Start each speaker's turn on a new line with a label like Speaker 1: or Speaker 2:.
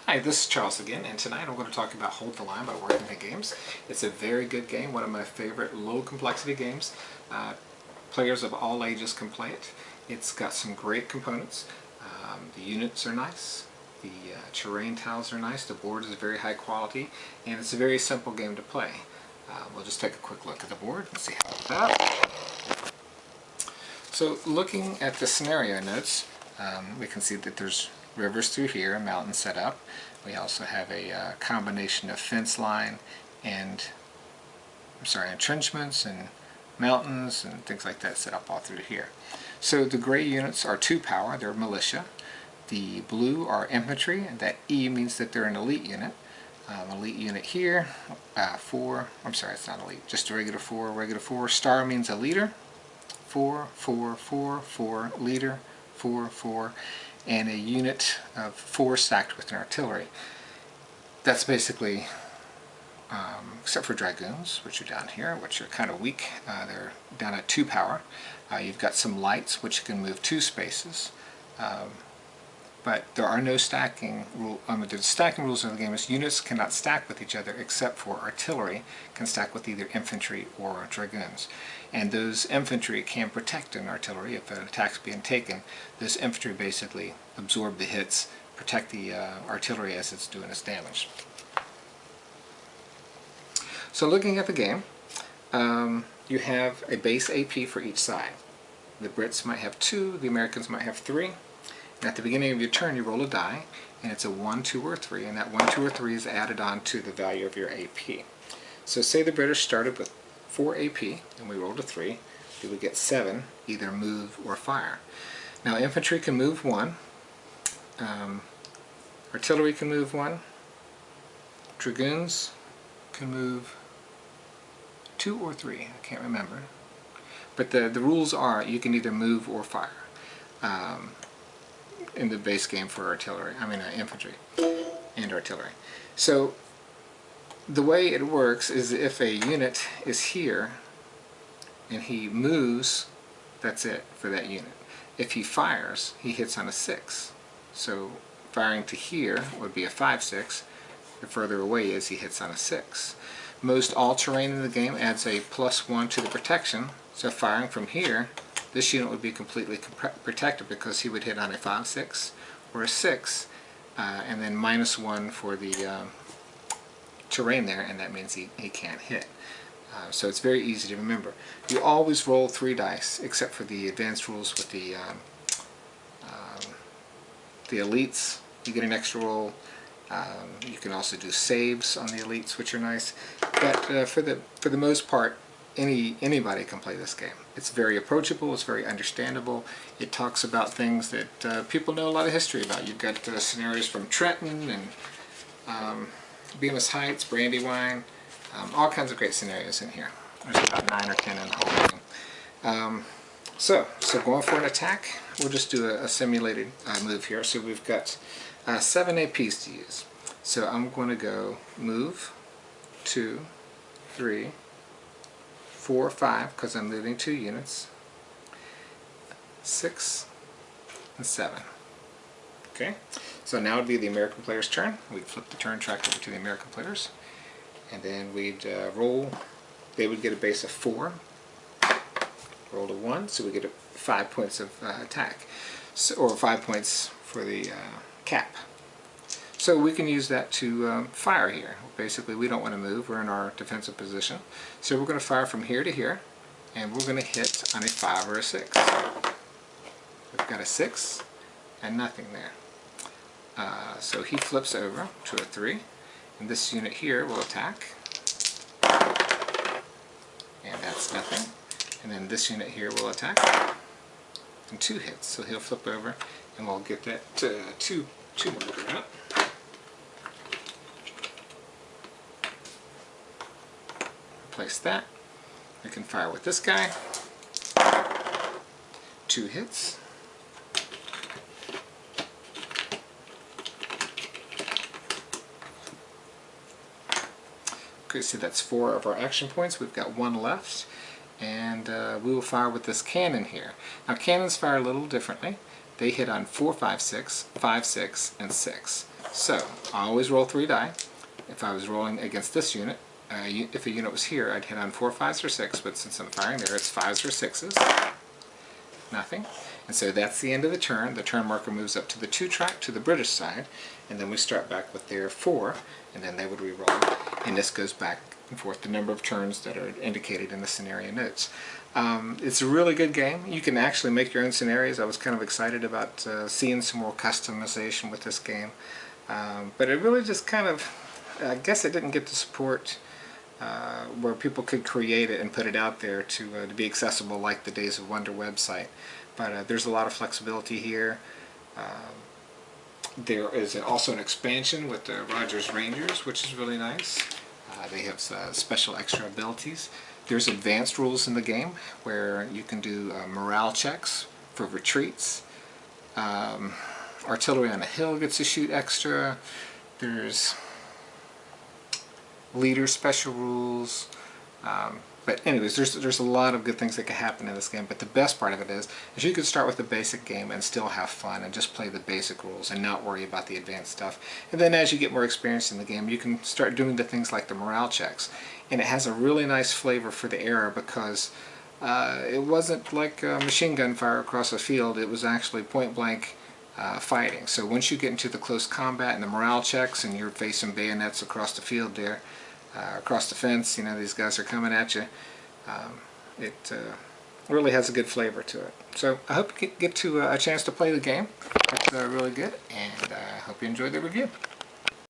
Speaker 1: Hi, this is Charles again, and tonight I'm going to talk about Hold the Line by Worthington Games. It's a very good game, one of my favorite low complexity games. Players of all ages can play it. It's got some great components. The units are nice, the terrain tiles are nice, the board is very high quality, and it's a very simple game to play. We'll just take a quick look at the board and see how it's set up. So looking at the scenario notes, we can see that there's rivers through here, a mountain set up. We also have a combination of fence line and entrenchments and mountains and things like that set up all through here. So the gray units are 2 power, they're militia. The blue are infantry, and that E means that they're an elite unit. Elite unit here, 4, it's not elite, just a regular 4. Star means a leader, 4, 4, 4, 4, leader, 4, 4, and a unit of 4 stacked with an artillery. That's basically, except for dragoons, which are down here, which are kind of weak. They're down at 2 power. You've got some lights, which can move 2 spaces. But there are no stacking rules. The stacking rules of the game is units cannot stack with each other except for artillery can stack with either infantry or dragoons. And those infantry can protect an artillery if an attack's being taken. Those infantry basically absorb the hits, protect the artillery as it's doing its damage. So looking at the game, you have a base AP for each side. The Brits might have 2, the Americans might have 3. And at the beginning of your turn, you roll a die, and it's a 1, 2, or 3, and that 1, 2, or 3 is added on to the value of your AP. So say the British started with 4 AP, and we rolled a 3, we would get 7, either move or fire. Now infantry can move 1, artillery can move 1, dragoons can move 2 or 3, I can't remember. But the rules are you can either move or fire. In the base game for infantry and artillery. So the way it works is if a unit is here and he moves, that's it for that unit. If he fires, he hits on a 6. So firing to here would be a 5, 6. The further away he is, he hits on a 6. Most all terrain in the game adds a +1 to the protection, so firing from here, this unit would be completely protected because he would hit on a 5, 6 or a 6, and then -1 for the terrain there, and that means he can't hit. So it's very easy to remember. You always roll 3 dice, except for the advanced rules with the elites. You get an extra roll. You can also do saves on the elites, which are nice. But for the most part, anybody can play this game. It's very approachable, it's very understandable. It talks about things that people know a lot of history about. You've got scenarios from Trenton and Bemis Heights, Brandywine, all kinds of great scenarios in here. There's about 9 or 10 in the whole game. So going for an attack, we'll just do a simulated move here. So we've got 7 APs to use. So I'm going to go move, 2, 3, 4, 5, because I'm moving 2 units, 6, and 7. Okay, so now it would be the American player's turn. We'd flip the turn track over to the American players, and then we'd roll. They would get a base of 4, roll a 1, so we get 5 points of attack, or 5 points for the cap. So we can use that to fire here. Basically, we don't want to move. We're in our defensive position. So we're going to fire from here to here, and we're going to hit on a 5 or a 6. We've got a 6 and nothing there. So he flips over to a 3, and this unit here will attack. And that's nothing. And then this unit here will attack. And 2 hits. So he'll flip over, and we'll get that 2 marker out. Place that. We can fire with this guy. 2 hits. Okay, so that's 4 of our action points. We've got 1 left, and we will fire with this cannon here. Now cannons fire a little differently. They hit on 4, 5, 6, 5, 6, and 6. So I always roll 3 die. If I was rolling against this unit, if a unit was here, I'd hit on 4 5s or 6, but since I'm firing there, it's 5s or 6s. Nothing. And so that's the end of the turn. The turn marker moves up to the 2 track to the British side, and then we start back with their 4, and then they would re-roll. And this goes back and forth the number of turns that are indicated in the scenario notes. It's a really good game. You can actually make your own scenarios. I was kind of excited about seeing some more customization with this game. But it really just kind of, I guess it didn't get the support where people could create it and put it out there to be accessible like the Days of Wonder website. But there's a lot of flexibility here. There is also an expansion with the Rogers Rangers, which is really nice. They have special extra abilities. There's advanced rules in the game where you can do morale checks for retreats. Artillery on a hill gets to shoot extra. There's leader special rules. But anyways, there's a lot of good things that can happen in this game, but the best part of it is you can start with the basic game and still have fun and just play the basic rules and not worry about the advanced stuff. And then as you get more experience in the game, you can start doing the things like the morale checks. And it has a really nice flavor for the era because it wasn't like machine gun fire across a field, it was actually point blank fighting. So once you get into the close combat and the morale checks and you're facing bayonets across the field there, across the fence, you know, these guys are coming at you. It really has a good flavor to it. So I hope you get to a chance to play the game. It's really good, and I hope you enjoyed the review.